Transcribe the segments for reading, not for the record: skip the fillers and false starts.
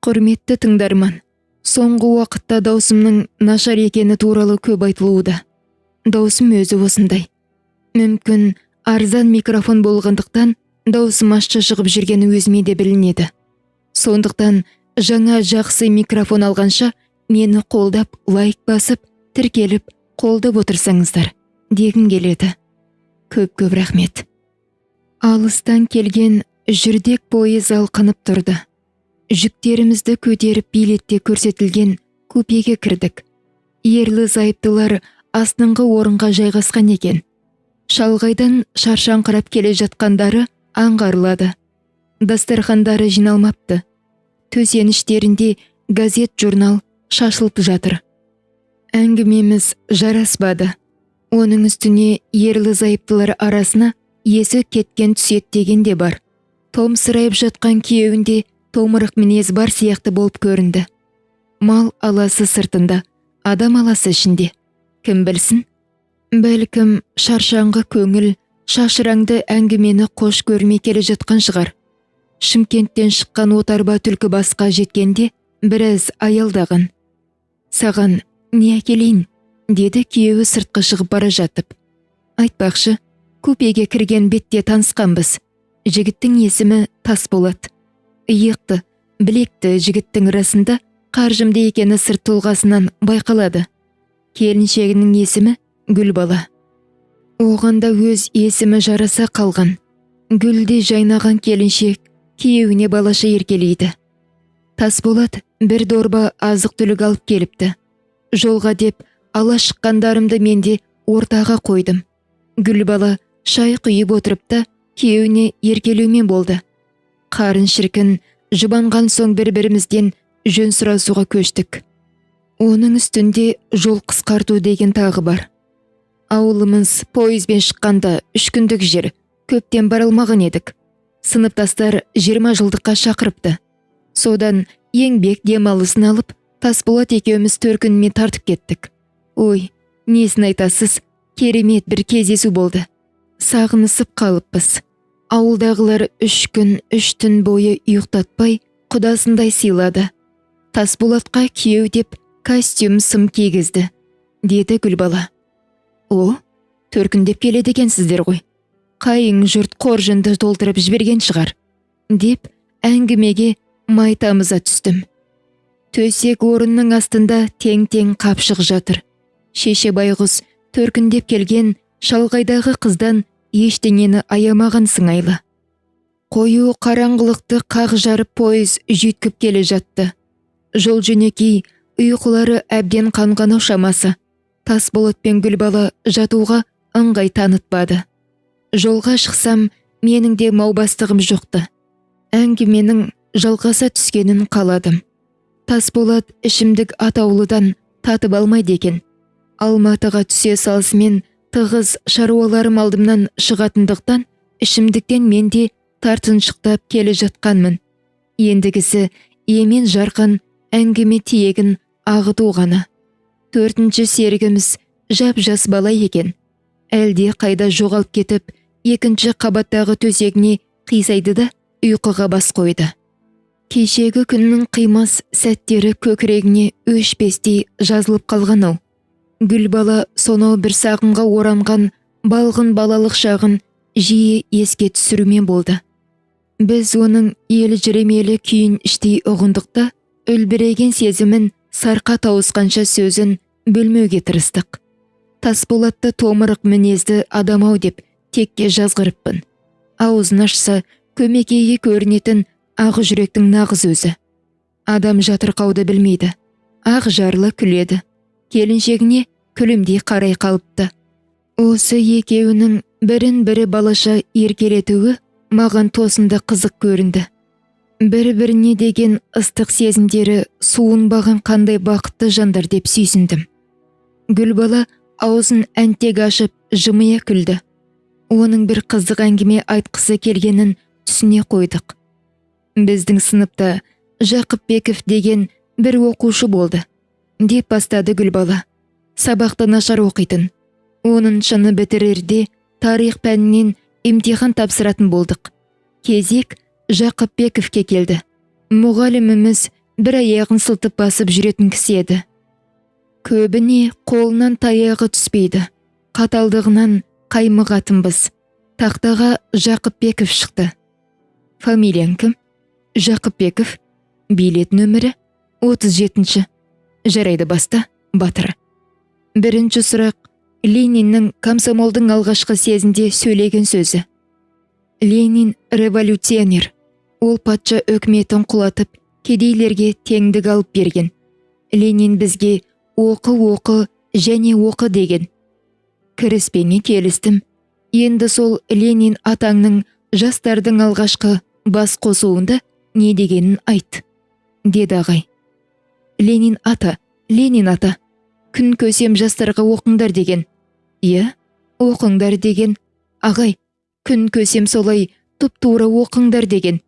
Құрметті тыңдарман, соңғы уақытта даусымның нашар екені туралы көп айтылуда. Даусым өзі осындай. Мүмкін арзан микрофон болғандықтан даусым ащы шығып жүргені өзіме де білінеді. Сондықтан жаңа жақсы микрофон алғанша мені қолдап, лайк басып, тіркеліп, қолдап отырсаңыздар дегім келеді. Көп рахмет. Алыстан келген жүрдек пойыз алқынып тұрды. Жүктерімізді көтеріп билетте көрсетілген купеге кірдік. Ерлі зайыптылар астыңғы орынға жайғасқан екен. Шалғайдан шаршаңқырап келе жатқандары аңғарылады. Дастархандары жиналмапты. Төсеніштерінде газет, журнал шашылып жатыр. Әңгімеміз жараспады. Оның үстіне ерлі зайыптылар арасына есі кеткен түсет деген де бар. Томсырайып жатқан күйеуінде томырық мінез бар сияқты болып көрінді. Мал аласы сыртында, адам аласы ішінде. Кім білсін? Бәлкім шаршаңғы көңіл, шашыраңды әңгімені қош көрмей келе жатқан шығар. Шымкенттен шыққан отарба түлкі басқа жеткенде біраз аялдаған. Саған не әкелейін? Деді күйеуі сыртқа шығып бара жатып. Айтпақшы, купеге кірген бетте танысқанбыз. Жігіттің есімі Тасболат. Иықты, білекті жігіттің расында қаржымды екені сырт тұлғасынан байқалады. Келіншегінің есімі Гүлбала. Оған да өз есімі жараса қалған. Гүлде жайнаған келіншек күйеуіне балаша еркелейді. Тасболат бір дорба азық-түлік алып келіпті. Жолға деп ала шыққандарымды менде ортаға қойдым. Гүлбала шай құйып отырып та күйеуіне еркелеумен болды. Қарын шіркін, жұбанған соң бір-бірімізден жөн сұрасуға көштік. Оның үстінде жол қысқарту деген тағы бар. Ауылымыз пойызбен шыққанда 3 күндік жер, көптен барылмаған едік. Сыныптастар 20 жылдыққа шақырыпты. Содан еңбек демалысын алып, Тасболат екеуміз төркінімен тартып кеттік. Ой, несін айтасыз, керемет бір кездесу болды. Сағынысып қалыппыз. Ауылдағылар 3 күн, 3 түн бойы ұйықтатпай, құдасындай сыйлады. Тасболатқа күйеу деп костюм сым кигізді, деді Гүлбала. О, төркіндеп келеді екенсіздер ғой. Қайың жұрт қоржынды толтырып жіберген шығар, деп әңгімеге май тамыза түстім. Төсек орынның астында тең-тең қапшық жатыр. Шеше байғұс төркіндеп келген шалғайдағы қыздан ештеңені аямаған сыңайлы. Қою қараңғылықты қақ жарып пойыз жүйткіп келе жатты. Жол жөнекей, ұйқылары әбден қанғаны шамасы. Тасболат пен Гүлбала жатуға ыңғай танытпады. Жолға шықсам, менің де маубастығым жоқты. Әңгіменің жалғаса түскенін қаладым. Тасболат ішімдік атаулыдан татып алмайды екен. Алматыға түсе салысымен тығыз шаруаларым алдымнан шығатындықтан ішімдіктен менде тартыншықтап келе жатқанмын. Ендігісі емен жарқын әңгіме тиегін ағыту ғана. 4-ші серігіміз жап-жас бала екен. Әлде қайда жоғалып кетіп, 2-ші қабаттағы төсегіне қисайды да ұйқыға бас қойды. Кешегі күннің қимас сәттері көкірегіне өшпестей жазылып қалған-ау. Гүлбала сонау бір сағынға оранған балғын балалық шағын жиі еске түсірумен болды. Біз оның ел жүремелі күйін іштей ұғындықта, үлбіреген сезімін сарқа тауысқанша сөзін бөлмеуге тырыстық. Тасболатты томырық мінезді адамау деп текке жазғырыппын. Аузын ашса, көмекейге көрінетін ақ жүректің нағыз өзі. Адам жатырқауды білмейді. Ақ жарлы күледі. Келіншегіне күлімдей қарай қалыпты. Осы екеуінің бірін-бірі балаша еркелетуі маған тосында қызық көрінді. Бір-біріне деген ыстық сезімдері суынбаған қандай бақытты жандар деп сүйсіндім. Гүлбала аузын әнтек ашып жымия күлді. Оның бір қызық әңгіме айтқысы келгенін түсіне қойдық. Біздің сыныпта Жақыпбеков деген бір оқушы болды, деп бастады Гүлбала. Сабақты нашар оқитын. 10-шыны бітірерде тарих пәнінен имтихан тапсыратын болдық. Кезек Жақыпбековке келді. Мұғаліміміз бір аяғын сылтып басып жүретін кісі еді. Көбіне қолынан таяғы түспейді. Қаталдығынан қаймығатынбыз. Тақтаға Жақыпбеков шықты. Фамилияң кім? Жақыпбеков. Билет нөмірі 37. Жарайды, баста, Батыр. Бірінші сұрақ Лениннің комсомолдың алғашқы сезінде сөйлеген сөзі. Ленин революционер. Ол патша өкіметін құлатып, кедейлерге теңдік алып берген. Ленин бізге оқы және оқы деген. Кіріспеңе келістім. Енді сол Ленин атаңның жастардың алғашқы бас қосуында не дегенін айт, деді ағай. Ленин ата. Күн көсем жастарға оқыңдар деген. Иә, оқыңдар деген. Ағай, күн көсем солай тұп-тура оқыңдар деген.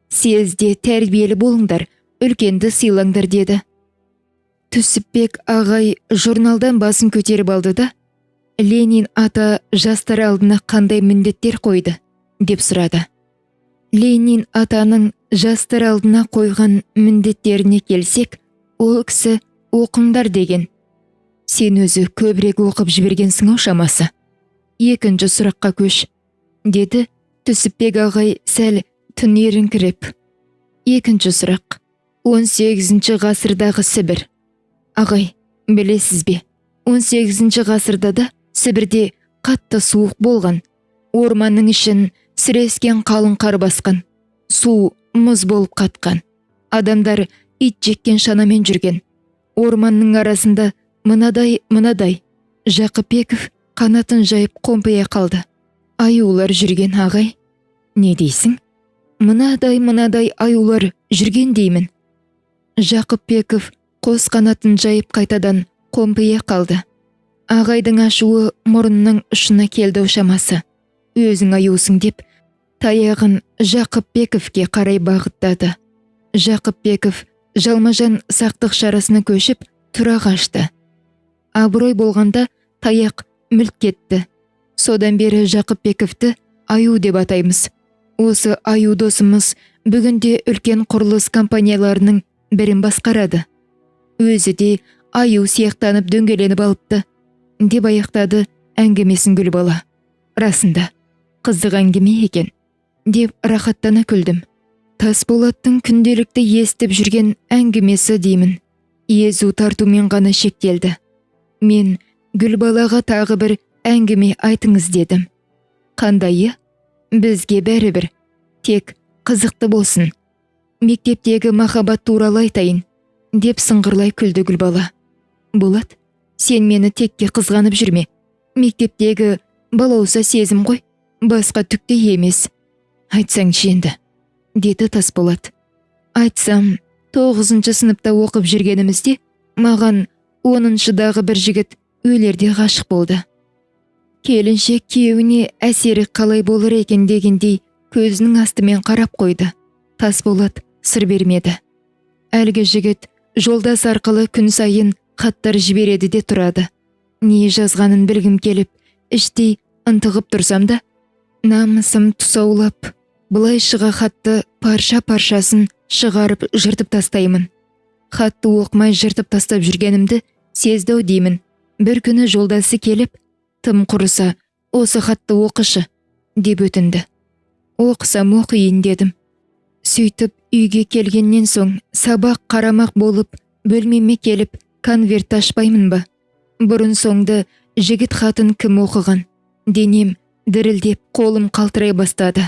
Съезде тәрбиелі болыңдар, үлкенді сыйлаңдар деді. Түсіпбек ағай журналдан басын көтеріп алды да, Ленин ата жастар алдына қандай міндеттер қойды, деп сұрады. Ленин атаның жастар алдына қойған міндеттеріне келсек, ол кісі оқыңдар деген. Сен өзі көбірек оқып жібергенсің ау шамасы. Екінші сұраққа көш, деді Түсіпбек ағай сәл түнеріңкіреп. Екінші сұрақ. 18 ғасырдағы Сібір. Ағай, білесіз бе, 18 ғасырда да Сібірде қатты суық болған. Орманның ішін сірескен қалың қар басқан. Су мұз болып қатқан. Адамдар ит жеккен шанамен жүрген. Орманның арасында мынадай. Жақыпбеков қанатын жайып қомпия қалды. Аюлар жүрген, ағай. Не дейсің? Мынадай аюлар жүрген деймін. Жақыпбеков қос қанатын жайып қайтадан қомпия қалды. Ағайдың ашуы мұрынның ұшына келді шамасы. Өзің аюсың деп, таяғын Жақыпбековке қарай бағыттады. Жақыпбеков жалмажан сақтық шарасына көшіп тұра қашты. Абырой болғанда таяқ мүлт кетті. Содан бері Жақыпбековті аю деп атаймыз. Осы аю досымыз бүгінде үлкен құрылыс компанияларының бірін басқарады. Өзі де аю сияқтанып дөңгеленіп алыпты, деп аяқтады әңгімесін Гүлбала. Расында, қызық әңгіме екен, деп рахаттана күлдім. Тасболаттың күнделікті естіп жүрген әңгімесі деймін. Езу тартумен ғана шектелді. Мен Гүлбалаға тағы бір әңгіме айтыңыз дедім. Қандайы? Бізге бәрібір, тек қызықты болсын. Мектептегі махаббат туралы айтайын, деп сыңғырлай күлді Гүлбала. Болат, сен мені текке қызғанып жүрме. Мектептегі балауса сезім ғой, басқа түкте емес. Айтсаңшы енді, деді Тасболат. Айтсам, 9 сыныпта оқып жүргенімізде, маған 10-дағы бір жігіт өлерде ғашық болды. Келіншек күйеуіне әсері қалай болар екен дегендей көзінің астымен қарап қойды. Тасболат сыр бермеді. Әлгі жігіт жолдас арқылы күн сайын хаттар жібереді де тұрады. Не жазғанын білгім келіп, іштей ынтығып тұрсам да, намысым тұсаулап, бұлайшыға хатты парша-паршасын шығарып жыртып тастаймын. Хатты оқымай жыртып тастап жүргенімді сезді-ау деймін. Бір күні жолдасы келіп, тым құрыса, осы хатты оқышы, деп өтінді. Оқысам оқиын дедім. Сөйтіп үйге келгеннен соң сабақ қарамақ болып, бөлмеме келіп, конверт ашпаймын ба? Бұрын соңды жігіт хатын кім оқыған? Денем дірілдеп, қолым қалтырай бастады.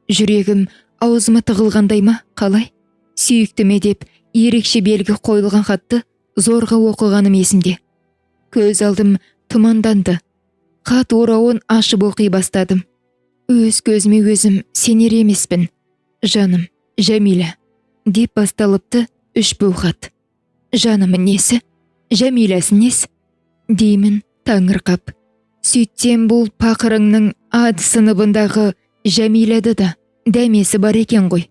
Жүрегім аузыма тығылғандай ма, қалай? Сүйіктіме деп ерекше белгі қойылған хатты зорға оқығаным есімде. Көз алдым тұманданды. Хат орауын ашып оқи бастадым. Өз көзіме өзім сенер емеспін. Жаным, Жәмила, деп басталыпты 3 бу хат. Жанымын несі? Жәмиласын несі? Деймін таңырқап. Сөйтсем бұл пақырыңның ад сыныбындағы Жәмилады да дәмесі бар екен ғой.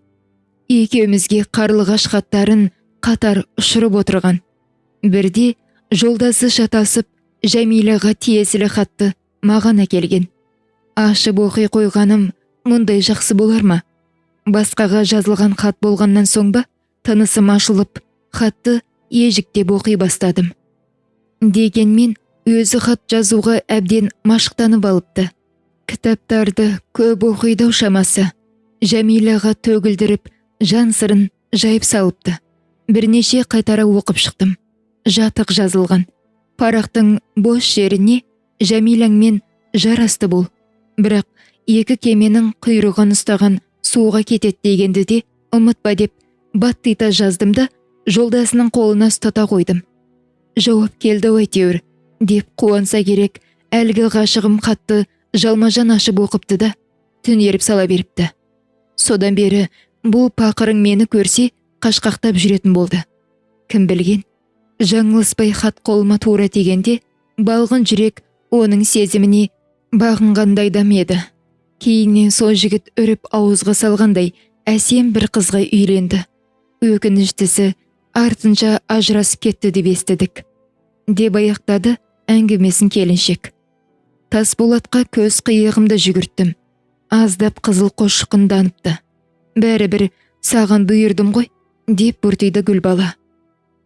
Екеумізге қарлығаш хаттарын қатар ұшырып отырған. Бірде жолдасы шатасып Жәмилаға тиесілі хатты маған әкелген. Ашып оқи қойғаным мұндай жақсы болар ма? Басқаға жазылған хат болғаннан соң ба, тынысым ашылып, хатты ежіктеп оқи бастадым. Дегенмен өзі хат жазуға әбден машықтанып алыпты. Кітаптарды көп оқиды шамасы. Жәмилаға төгілдіріп, жан сырын жайып салыпты. Бірнеше қайтара оқып шықтым. Жатық жазылған. Парақтың бос жеріне Жәмилаңмен жарасты бол. Бірақ екі кеменің құйрығын ұстаған суға кетет дегенді де ұмытпа деп баттита жаздым да жолдасының қолына ұстата қойдым. Жауап келді әйтеуір деп қуанса керек, әлгі ғашығым хатты жалмажан ашып оқыпты да түнеріп сала беріпті. Содан бері бұл пақырың мені көрсе қашқақтап жүретін болды. Кім білген, жаңылыспай хат қолыма тура тигенде балғын жүрек оның сезіміне бағынғандай да еді. Кейіннен сол жігіт үріп ауызға салғандай әсем бір қызға үйленді. Өкініштісі артынша ажырасып кетті деп естідік. Деп аяқтады әңгімесін келіншек. Тасболатқа көз қиығымды жүгірттім. Аздап қызыл қошқынданыпты. Бәрібір саған бұйырдым ғой, деп бұртиды Гүлбала.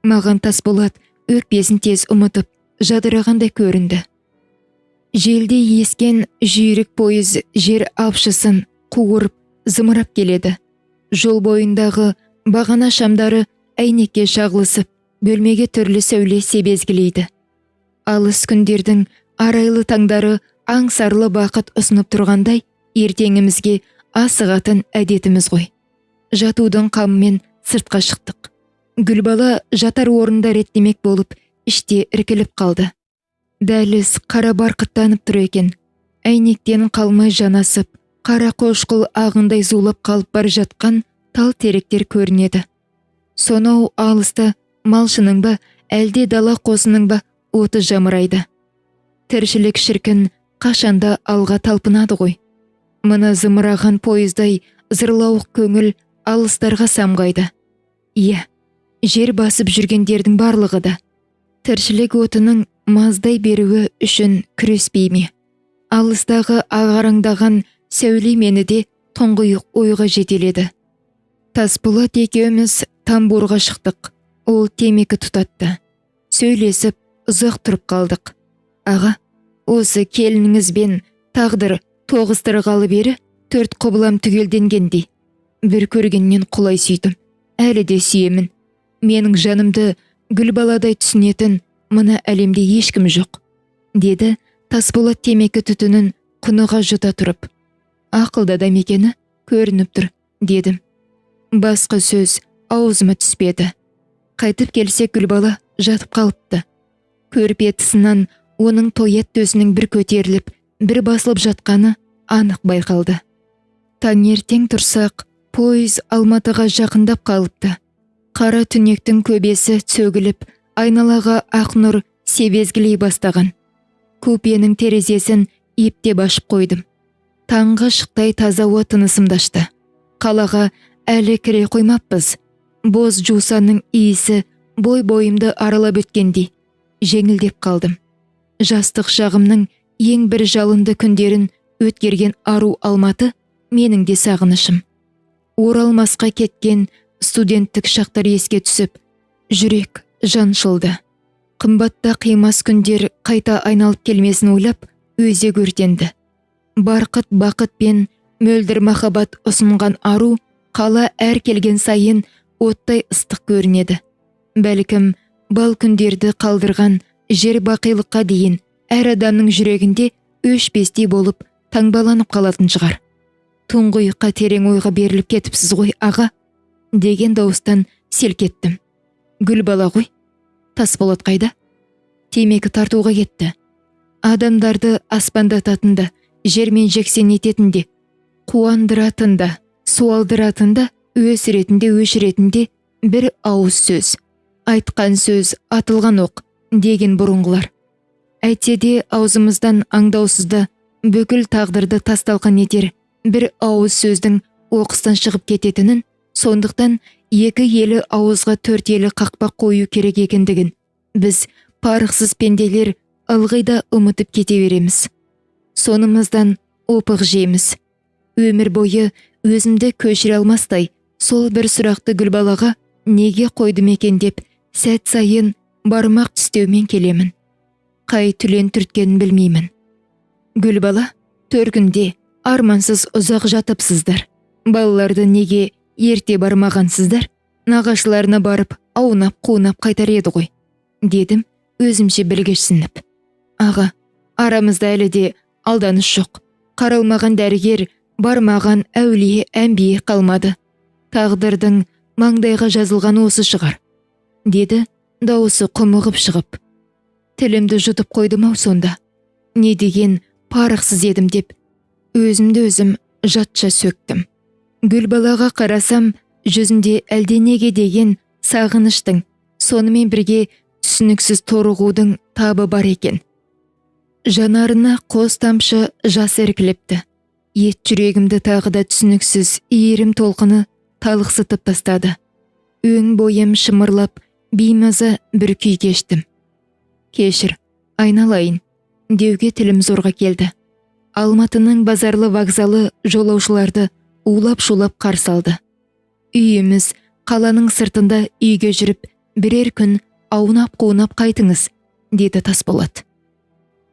Маған Тасболат өкпесін тез ұмытып, жадырағандай көрінді. Желде ескен жүйрік пойыз жер апшысын қуырып, зымырап келеді. Жол бойындағы бағана шамдары әйнекке шағылысып, бөлмеге түрлі сәуле себезгілейді. Алыс күндердің арайлы таңдары аңсарлы бақыт ұсынып тұрғандай, ертеңімізге асығатын әдетіміз ғой. Жатудың қамымен сыртқа шықтық. Гүлбала жатар орында реттемек болып, іште іркіліп қалды. Дәліз қара барқыттанып тұр екен. Әйнектен қалмай жанасып, қара қошқыл ағындай зулап қалып бар жатқан тал теректер көрінеді. Сонау алыста малшының ба, әлде дала қосының ба оты жамырайды. Тіршілік шіркін қашанда алға талпынады ғой. Мына зымыраған пойыздай зырлауық көңіл алыстарға самғайды. Иә, жер басып жүргендердің барлығы да тіршілік отының маздай беруі үшін күреспей ме? Алыстағы ағараңдаған сәуле мені де тұңғиық ойға жетеледі. Тасболат екеуміз тамбурға шықтық. Ол темекі тұтатты. Сөйлесіп, ұзақ тұрып қалдық. Аға, осы келініңізбен тағдыр тоғыстырғалы бері 4 құбылам түгелденгендей. Бір көргеннен құлай сүйдім. Әлі де сүйемін. Менің жанымды Гүлбаладай түсінетін мына әлемде ешкім жоқ, деді Тасболат темекі түтінін құныға жұта тұрып. Ақылда да мекені көрініп тұр, дедім. Басқа сөз аузыма түспеді. Қайтып келсек Гүлбала жатып қалыпты. Көрпе тысынан оның тоят төсінің бір көтеріліп, бір басылып жатқаны анық байқалды. Таңертең тұрсақ, пойыз Алматыға жақындап қалыпты. Қара түнектің көбесі сөгіліп, айналаға ақ нұр себезгілей бастаған. Купенің терезесін ептеп ашып қойдым. Таңғы шықтай таза ауа тынысымды ашты. Қалаға әлі кіре қоймаппыз. Боз жусанның иісі бой-бойымды аралап өткендей жеңілдеп қалдым. Жастық шағымның ең бір жалынды күндерін өткерген ару Алматы менің де сағынышым. Оралмасқа кеткен студенттік шақтар еске түсіп, жүрек жаншылды. Қымбатта қимас күндер қайта айналып келмесін ойлап, өзек өртенді. Барқыт бақыт пен мөлдір махаббат ұсынған ару қала әр келген сайын оттай ыстық көрінеді. Бәлкім, бал күндерді қалдырған жер бақилыққа дейін әр адамның жүрегінде өшпестей болып таңбаланып қалатын шығар. Тұңғиыққа терең ойға беріліп кетіпсіз ғой, аға, деген дауыстан селк еттім. Гүлбала ғой? Тасболат қайда? Темекі тартуға кетті. Адамдарды аспандататында, жермен жексен ететінде, қуандыратында, суалдыратында, өсіретінде, өшіретінде бір ауыз сөз. Айтқан сөз, атылған оқ, деген бұрынғылар. Әйтсе де аузымыздан аңдаусызда бүкіл тағдырды тасталқан етер бір ауыз сөздің оқыстан шығып кететінін, сондықтан екі елі ауызға 4 елі қақпақ қою керек екендігін біз парықсыз пенделер ылғида ұмытып кете береміз. Сонымыздан опық жейміз. Өмір бойы өзімді көшіре алмастай сол бір сұрақты Гүлбалаға неге қойдым екен деп сәт сайын бармақ тістеумен келемін. Қай түлен түрткенін білмеймін. Гүлбала, төркінде армансыз ұзақ жатыпсыздар. Балаларды неге ерте бармағансыздар? Нағашыларына барып, аунап-қунап қайтар еді ғой, дедім өзімше білгішсініп. Аға, арамызда әлі де алданыш жоқ. Қаралмаған дәрігер, бармаған әулие әмбие қалмады. Тағдырдың маңдайға жазылған осы шығар, деді дауысы құмығып шығып. Тілімді жұтып қойдым-ау сонда. Не деген парықсыз едім деп, өзімді өзім жатша сөктім. Гүлбалаға қарасам, жүзінде әлденеге деген сағыныштың, сонымен бірге түсініксіз торығудың табы бар екен. Жанарына қос тамшы жас іркіліпті. Ет жүрегімді тағы да түсініксіз иірім толқыны талықсытып тастады. Өң бойым шымырлап, беймаза бір күй кештім. Кешір, айналайын, деуге тілім зорға келді. Алматының базарлы вокзалы жолаушыларды улап-шулап қарсы алды. Үйіміз қаланың сыртында үйге жүріп, бірер күн аунап-қунап қайтыңыз, деді Тасболат.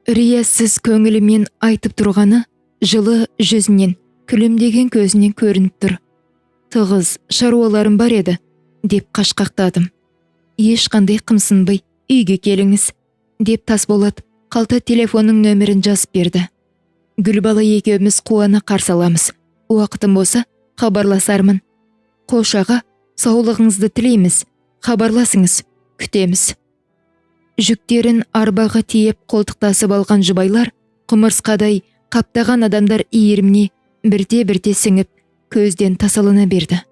Риясыз көңілімен айтып тұрғаны жылы жүзінен, күлімдеген көзінен көрініп тұр. Тығыз шаруаларым бар еді, деп қашқақтадым. Ешқандай қымсынбай, үйге келіңіз, деп Тасболат қалта телефонның нөмірін жазып берді. Гүлбала екеуміз қуана қарсы аламыз. Уақытым болса, хабарласармын. Қош аға, саулығыңызды тілейміз. Хабарласыңыз, күтеміз. Жүктерін арбаға тиеп қолтықтасып алған жұбайлар, құмырсқадай қаптаған адамдар иіріміне бірте-бірте сіңіп, көзден тасалана берді.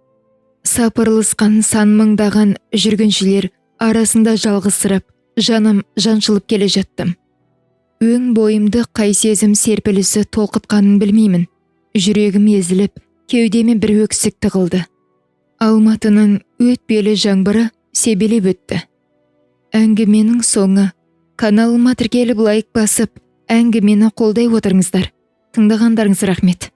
Сапырылысқан сан мыңдаған жүргіншілер арасында жалғызсырап, жаным жаншылып келе жаттым. Өң бойымды қай сезім серпілісі толқытқанын білмеймін. Жүрегім езіліп, кеудеме бір өксік тығылды. Алматының өтпелі жаңбыры себелеп өтті. Әңгіменің соңы. Каналыма тіркеліп лайк басып, әңгімені қолдай отырыңыздар. Тыңдағандарыңыз рахмет.